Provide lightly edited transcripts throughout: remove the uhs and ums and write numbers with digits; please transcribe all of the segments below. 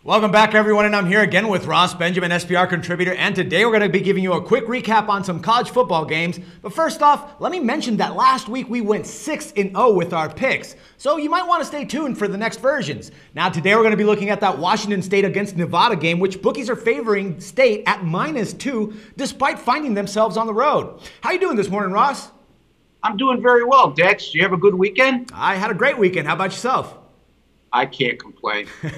Welcome back, everyone, and I'm here again with Ross Benjamin, SPR contributor, and today we're going to be giving you a quick recap on some college football games. But first off, let me mention that last week we went 6-0 with our picks, so you might want to stay tuned for the next versions. Now, today we're going to be looking at that Washington State against Nevada game, which bookies are favoring State at -2, despite finding themselves on the road. How you doing this morning, Ross? I'm doing very well, Dex. Do you have a good weekend? I had a great weekend. How about yourself? I can't complain. All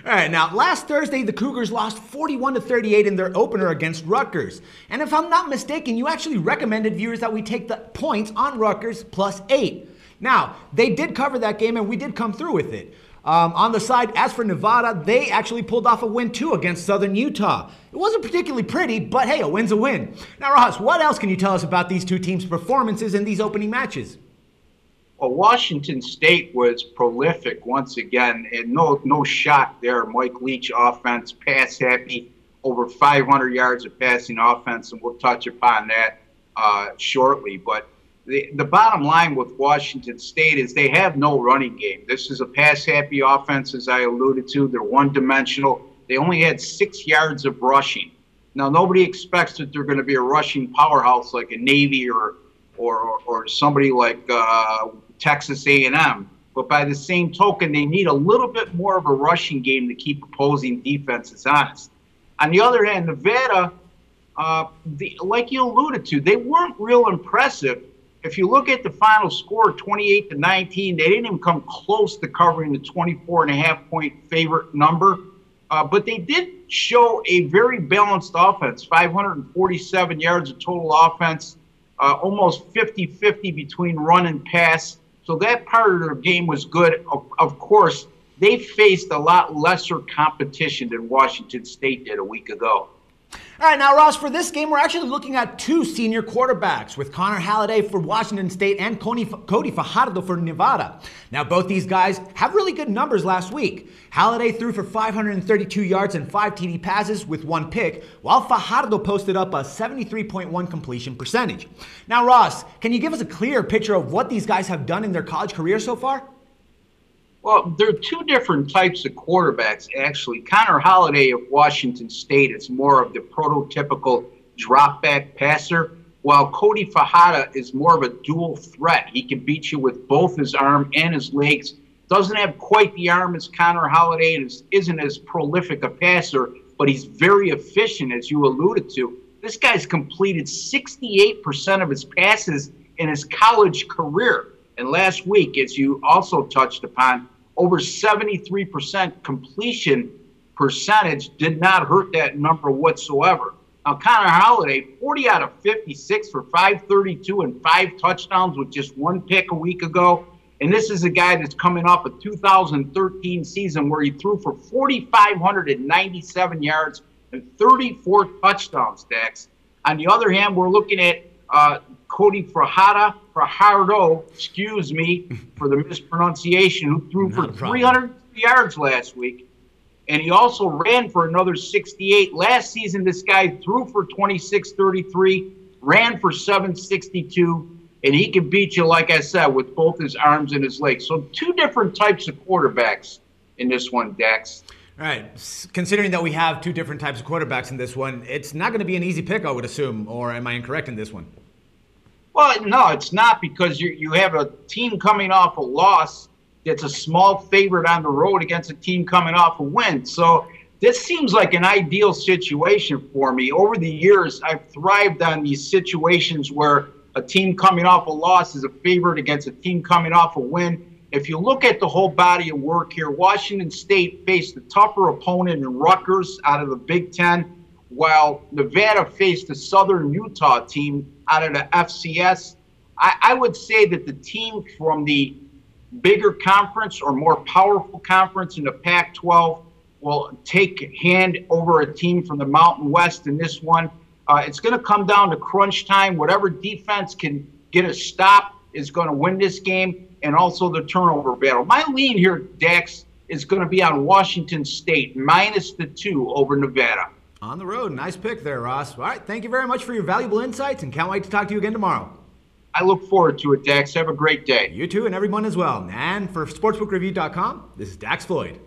right, now, last Thursday, the Cougars lost 41-38 in their opener against Rutgers. And if I'm not mistaken, you actually recommended viewers that we take the points on Rutgers +8. Now, they did cover that game, and we did come through with it. On the side, as for Nevada, they actually pulled off a win, too, against Southern Utah. It wasn't particularly pretty, but hey, a win's a win. Now, Ross, what else can you tell us about these two teams' performances in these opening matches? Well, Washington State was prolific once again, and no shock there. Mike Leach offense, pass happy, over 500 yards of passing offense, and we'll touch upon that shortly. But the bottom line with Washington State is they have no running game. This is a pass happy offense, as I alluded to. They're one-dimensional. They only had 6 yards of rushing. Now, nobody expects that they're going to be a rushing powerhouse like a Navy or somebody like Texas A&M. But by the same token, they need a little bit more of a rushing game to keep opposing defenses honest. On the other hand, Nevada, like you alluded to, they weren't real impressive. If you look at the final score, 28-19, they didn't even come close to covering the 24.5-point favorite number. But they did show a very balanced offense, 547 yards of total offense, almost 50-50 between run and pass. So that part of their game was good. Of course, they faced a lot lesser competition than Washington State did a week ago. All right, now, Ross, for this game, we're actually looking at two senior quarterbacks with Connor Halliday for Washington State and Cody Fajardo for Nevada. Now, both these guys have really good numbers last week. Halliday threw for 532 yards and 5 TD passes with 1 pick, while Fajardo posted up a 73.1 completion percentage. Now, Ross, can you give us a clear picture of what these guys have done in their college career so far? Well, there are two different types of quarterbacks, actually. Connor Halliday of Washington State is more of the prototypical drop-back passer, while Cody Fajardo is more of a dual threat. He can beat you with both his arm and his legs. Doesn't have quite the arm as Connor Halliday and isn't as prolific a passer, but he's very efficient, as you alluded to. This guy's completed 68% of his passes in his college career. And last week, as you also touched upon, over 73% completion percentage did not hurt that number whatsoever. Now, Connor Halliday, 40 out of 56 for 532 and 5 touchdowns with just 1 pick a week ago. And this is a guy that's coming off a 2013 season where he threw for 4,597 yards and 34 touchdowns, Dex. On the other hand, we're looking at Cody Fajardo, excuse me for the mispronunciation, who threw for 300 yards last week. And he also ran for another 68. Last season, this guy threw for 26-33, ran for 762, and he can beat you, like I said, with both his arms and his legs. So two different types of quarterbacks in this one, Dex. All right. Considering that we have two different types of quarterbacks in this one, it's not going to be an easy pick, I would assume, or am I incorrect in this one? Well, no, it's not, because you have a team coming off a loss that's a small favorite on the road against a team coming off a win. So this seems like an ideal situation for me. Over the years, I've thrived on these situations where a team coming off a loss is a favorite against a team coming off a win. If you look at the whole body of work here, Washington State faced a tougher opponent in Rutgers out of the Big Ten, while Nevada faced a Southern Utah team out of the FCS. I would say that the team from the bigger conference or more powerful conference in the Pac-12 will take hand over a team from the Mountain West in this one. It's going to come down to crunch time. Whatever defense can get a stop is going to win this game, and also the turnover battle. My lean here, Dax, is going to be on Washington State, -2 over Nevada. On the road. Nice pick there, Ross. All right. Thank you very much for your valuable insights, and can't wait to talk to you again tomorrow. I look forward to it, Dax. Have a great day. You too, and everyone as well. And for sportsbookreview.com, this is Dax Floyd.